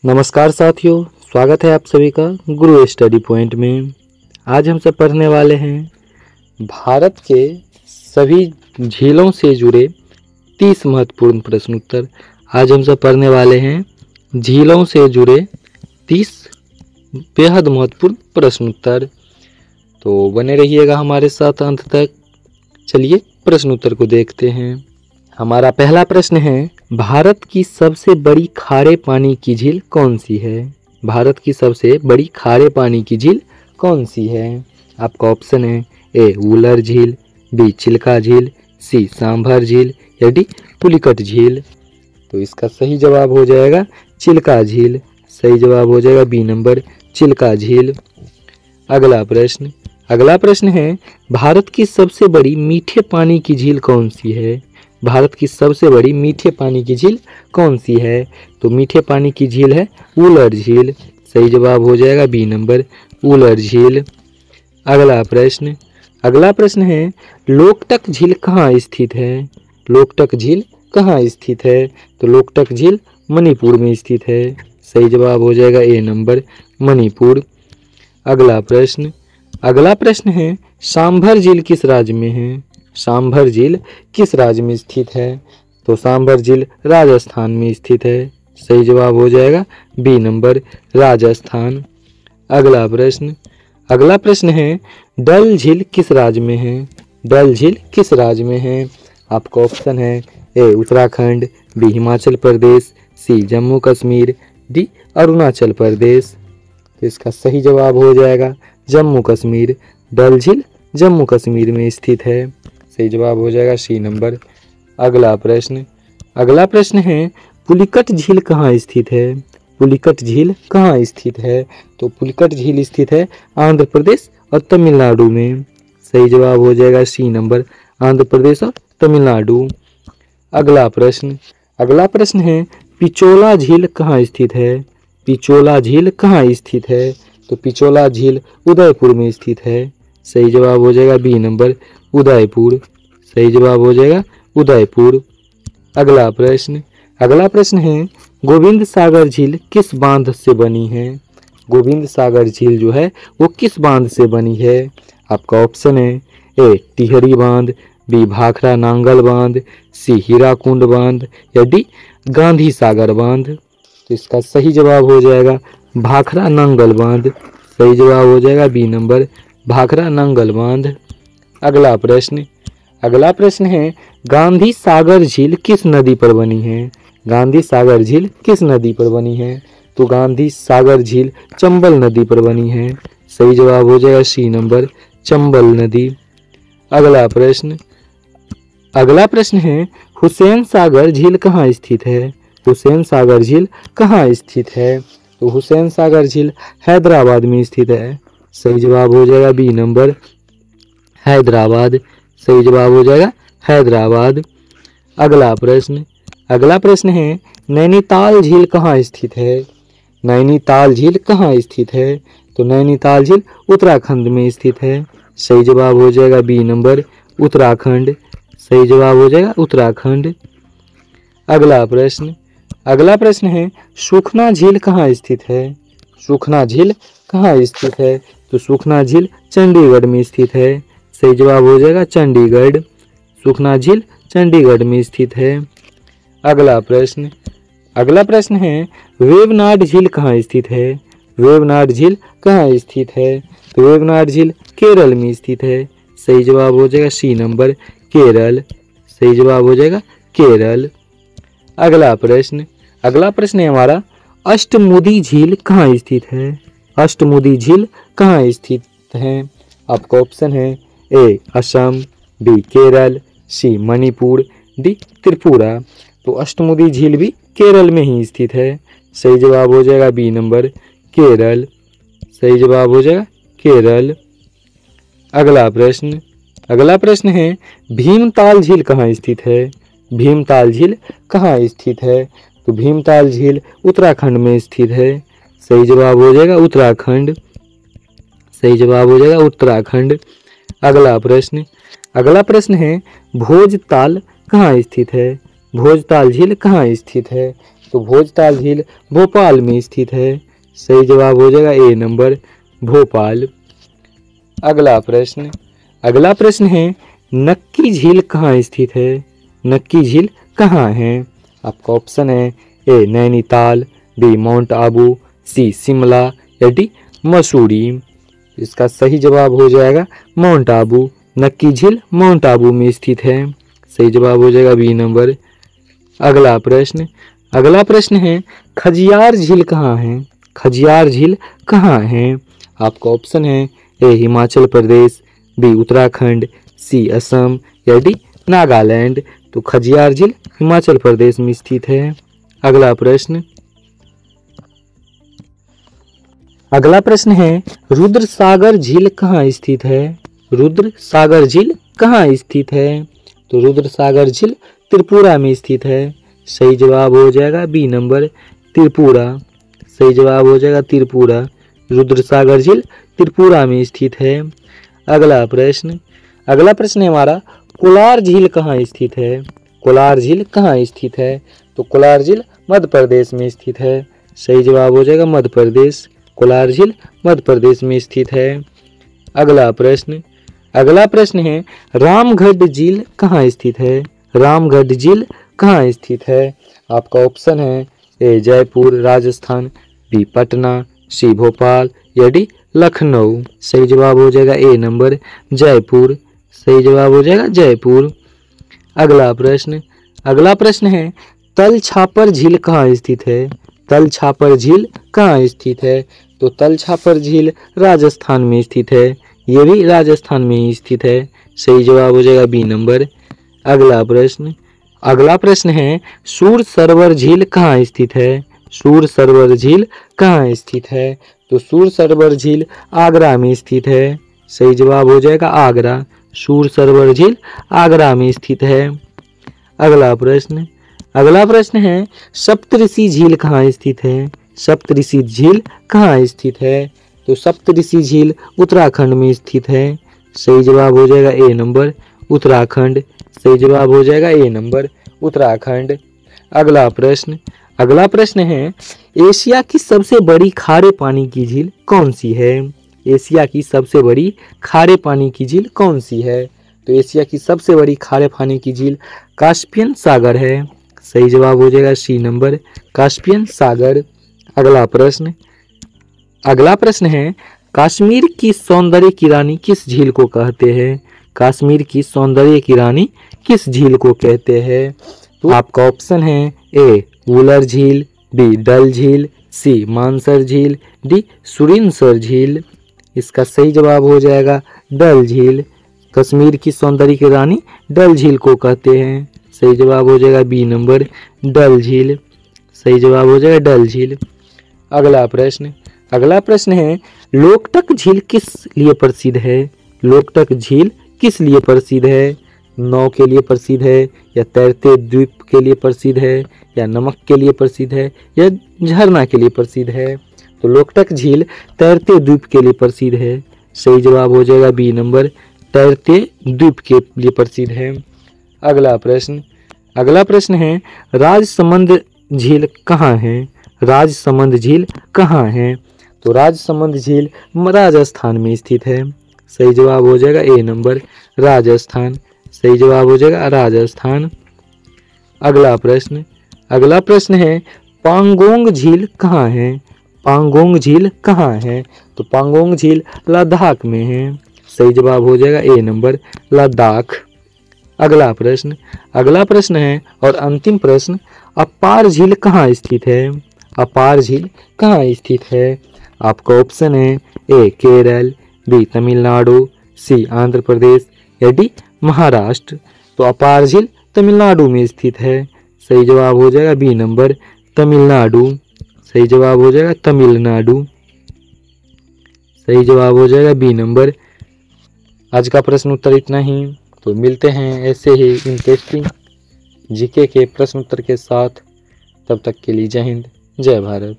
नमस्कार साथियों, स्वागत है आप सभी का गुरु स्टडी पॉइंट में। आज हम सब पढ़ने वाले हैं भारत के सभी झीलों से जुड़े 30 महत्वपूर्ण प्रश्न उत्तर। आज हम सब पढ़ने वाले हैं झीलों से जुड़े 30 बेहद महत्वपूर्ण प्रश्न उत्तर। तो बने रहिएगा हमारे साथ अंत तक। चलिए प्रश्न उत्तर को देखते हैं। हमारा पहला प्रश्न है, भारत की सबसे बड़ी खारे पानी की झील कौन सी है? भारत की सबसे बड़ी खारे पानी की झील कौन सी है? आपका ऑप्शन है ए वुलर झील, बी चिल्का झील, सी सांभर झील या डी पुलिकट झील। तो इसका सही जवाब हो जाएगा चिल्का झील। सही जवाब हो जाएगा बी नंबर चिल्का झील। अगला प्रश्न है, भारत की सबसे बड़ी मीठे पानी की झील कौन सी है? भारत की सबसे बड़ी मीठे पानी की झील कौन सी है? तो मीठे पानी की झील है वुलर झील। सही जवाब हो जाएगा बी नंबर वुलर झील। अगला प्रश्न है, लोकटक झील कहाँ स्थित है? लोकटक झील कहाँ स्थित है? तो लोकटक झील मणिपुर में स्थित है। सही जवाब हो जाएगा ए नंबर मणिपुर। अगला प्रश्न है, सांभर झील किस राज्य में है? सांभर झील किस राज्य में स्थित है? तो सांभर झील राजस्थान में स्थित है। सही जवाब हो जाएगा बी नंबर राजस्थान। अगला प्रश्न है, डल झील किस राज्य में है? डल झील किस राज्य में है? आपका ऑप्शन है ए उत्तराखंड, बी हिमाचल प्रदेश, सी जम्मू कश्मीर, डी अरुणाचल प्रदेश। तो इसका सही जवाब हो जाएगा जम्मू कश्मीर। डल झील जम्मू कश्मीर में स्थित है। सही जवाब हो जाएगा सी नंबर। अगला प्रश्न है, पुलिकट झील कहाँ स्थित है? पुलिकट झील कहाँ स्थित है? तो पुलिकट झील स्थित है आंध्र प्रदेश और तमिलनाडु में। सही जवाब हो जाएगा सी नंबर आंध्र प्रदेश और तमिलनाडु। अगला प्रश्न है, पिचोला झील कहाँ स्थित है? पिचोला झील कहाँ स्थित है? तो पिचोला झील उदयपुर में स्थित है। सही जवाब हो जाएगा बी नंबर उदयपुर। सही जवाब हो जाएगा उदयपुर। अगला प्रश्न है, गोविंद सागर झील किस बांध से बनी है? गोविंद सागर झील जो है वो किस बांध से बनी है? आपका ऑप्शन है ए टिहरी बांध, बी भाखड़ा नांगल बांध, सी हीराकुंड बांध या डी गांधी सागर बांध। तो इसका सही जवाब हो जाएगा भाखड़ा नांगल बांध। सही जवाब हो जाएगा बी नंबर भाखड़ा नांगल बांध। अगला प्रश्न है, गांधी सागर झील किस नदी पर बनी है? गांधी सागर झील किस नदी पर बनी है? तो गांधी सागर झील चंबल नदी पर बनी है। सही जवाब हो जाएगा सी नंबर चंबल नदी। अगला प्रश्न है, हुसैन सागर झील कहाँ स्थित है? हुसैन सागर झील कहाँ स्थित है? तो हुसैन सागर झील हैदराबाद में स्थित है। सही जवाब हो जाएगा बी नंबर हैदराबाद। सही जवाब हो जाएगा हैदराबाद। अगला प्रश्न है, नैनीताल झील कहाँ स्थित है? नैनीताल झील कहाँ स्थित है? तो नैनीताल झील उत्तराखंड में स्थित है। सही जवाब हो जाएगा बी नंबर उत्तराखंड। सही जवाब हो जाएगा उत्तराखंड। अगला प्रश्न है, सुखना झील कहाँ स्थित है? सुखना झील कहाँ स्थित है? तो सुखना झील चंडीगढ़ में स्थित है। सही जवाब हो जाएगा चंडीगढ़। सुखना झील चंडीगढ़ में स्थित है। अगला प्रश्न है, वेवनाड झील कहाँ स्थित है? वेवनाड झील कहाँ स्थित है? तो वेवनाड झील केरल में स्थित है। सही जवाब हो जाएगा सी नंबर केरल। सही जवाब हो जाएगा केरल। अगला प्रश्न है हमारा, अष्टमुदी झील कहाँ स्थित है? अष्टमुदी झील कहाँ स्थित है? आपका ऑप्शन है ए असम, बी केरल, सी मणिपुर, डी त्रिपुरा। तो अष्टमुदी झील भी केरल में ही स्थित है। सही जवाब हो जाएगा बी नंबर केरल। सही जवाब हो जाएगा केरल। अगला प्रश्न है, भीमताल झील कहाँ स्थित है? भीमताल झील कहाँ स्थित है? तो भीमताल झील उत्तराखंड में स्थित है। सही जवाब हो जाएगा उत्तराखंड। सही जवाब हो जाएगा उत्तराखंड। अगला प्रश्न है, भोजताल कहाँ स्थित है? भोजताल झील कहाँ स्थित है? तो भोजताल झील भोपाल में स्थित है। सही जवाब हो जाएगा ए नंबर भोपाल। अगला प्रश्न है नक्की झील कहाँ स्थित है? नक्की झील कहाँ है? आपका ऑप्शन है ए नैनीताल, बी माउंट आबू, सी शिमला या डी मसूरी। इसका सही जवाब हो जाएगा माउंट आबू। नक्की झील माउंट आबू में स्थित है। सही जवाब हो जाएगा बी नंबर। अगला प्रश्न है खजियार झील कहाँ है? खजियार झील कहाँ है? आपका ऑप्शन है ए हिमाचल प्रदेश, बी उत्तराखंड, सी असम या डी नागालैंड। तो खजियार झील हिमाचल प्रदेश में स्थित है। अगला प्रश्न है रुद्रसागर झील कहाँ स्थित है? रुद्रसागर झील कहाँ स्थित है? तो रुद्रसागर झील त्रिपुरा में स्थित है। सही जवाब हो जाएगा बी नंबर त्रिपुरा। सही जवाब हो जाएगा त्रिपुरा। रुद्रसागर झील त्रिपुरा में स्थित है। अगला प्रश्न है हमारा कोलार झील कहाँ स्थित है? कोलार झील कहाँ स्थित है? तो कोलार झील मध्य प्रदेश में स्थित है। सही जवाब हो जाएगा मध्य प्रदेश। कोलार झील मध्य प्रदेश में स्थित है। अगला प्रश्न है रामगढ़ झील कहाँ स्थित है? रामगढ़ झील कहाँ स्थित है? आपका ऑप्शन है ए जयपुर राजस्थान, बी पटना, सी भोपाल या डी लखनऊ। सही जवाब हो जाएगा ए नंबर जयपुर। सही जवाब हो जाएगा जयपुर। अगला प्रश्न है तलछापर झील कहाँ स्थित है? तलछापर झील कहाँ स्थित है? तो तलछापर झील राजस्थान में स्थित है। ये भी राजस्थान में ही स्थित है। सही जवाब हो जाएगा बी नंबर। अगला प्रश्न है सूर सरोवर झील कहाँ स्थित है? सूर सरोवर झील कहाँ स्थित है? तो सूर सरोवर झील आगरा में स्थित है। सही जवाब हो जाएगा आगरा। सूर सरोवर झील आगरा में स्थित है। अगला प्रश्न है सप्तऋषि झील कहाँ स्थित है? सप्तऋषि झील कहाँ स्थित है? तो सप्तऋषि झील उत्तराखंड में स्थित है। सही जवाब हो जाएगा ए नंबर उत्तराखंड। सही जवाब हो जाएगा ए नंबर उत्तराखंड। अगला प्रश्न है एशिया की सबसे बड़ी खारे पानी की झील कौन सी है? एशिया की सबसे बड़ी खारे पानी की झील कौन सी है? तो एशिया की सबसे बड़ी खारे पानी की झील कास्पियन सागर है। सही जवाब हो जाएगा सी नंबर कास्पियन सागर। अगला प्रश्न है कश्मीर की सौंदर्य की रानी किस झील को कहते हैं? कश्मीर की सौंदर्य की रानी किस झील को कहते हैं? तो आपका ऑप्शन है ए वुलर झील, बी डल झील, सी मानसर झील, डी सुरिनसर झील। इसका सही जवाब हो जाएगा डल झील। कश्मीर की सौंदर्य की रानी डल झील को कहते हैं। सही जवाब हो जाएगा बी नंबर डल झील। सही जवाब हो जाएगा डल झील। अगला प्रश्न है लोकटक झील किस लिए प्रसिद्ध है? लोकटक झील किस लिए प्रसिद्ध है? नाव के लिए प्रसिद्ध है, या तैरते द्वीप के लिए प्रसिद्ध है, या नमक के लिए प्रसिद्ध है, या झरना के लिए प्रसिद्ध है? तो लोकटक झील तैरते द्वीप के लिए प्रसिद्ध है। सही जवाब हो जाएगा बी नंबर तैरते द्वीप के लिए प्रसिद्ध है। अगला प्रश्न है राजसमंद झील कहाँ है? राजसमंद झील कहाँ है? तो राजसमंद झील राजस्थान में स्थित है। सही जवाब हो जाएगा ए नंबर राजस्थान। सही जवाब हो जाएगा राजस्थान। अगला प्रश्न है पांगोंग झील कहाँ है? पांगोंग झील कहाँ है? तो पांगोंग झील लद्दाख में है। सही जवाब हो जाएगा ए नंबर लद्दाख। अगला प्रश्न है और अंतिम प्रश्न अपार झील कहाँ स्थित है? अपार झील कहाँ स्थित है? आपका ऑप्शन है ए केरल, बी तमिलनाडु, सी आंध्र प्रदेश या डी महाराष्ट्र। तो अपार झील तमिलनाडु में स्थित है। सही जवाब हो जाएगा बी नंबर तमिलनाडु। सही जवाब हो जाएगा तमिलनाडु। सही जवाब हो जाएगा बी नंबर। आज का प्रश्न उत्तर इतना ही। तो मिलते हैं ऐसे ही इंटरेस्टिंग जीके के प्रश्न उत्तर के साथ। तब तक के लिए जय हिंद, जय भारत।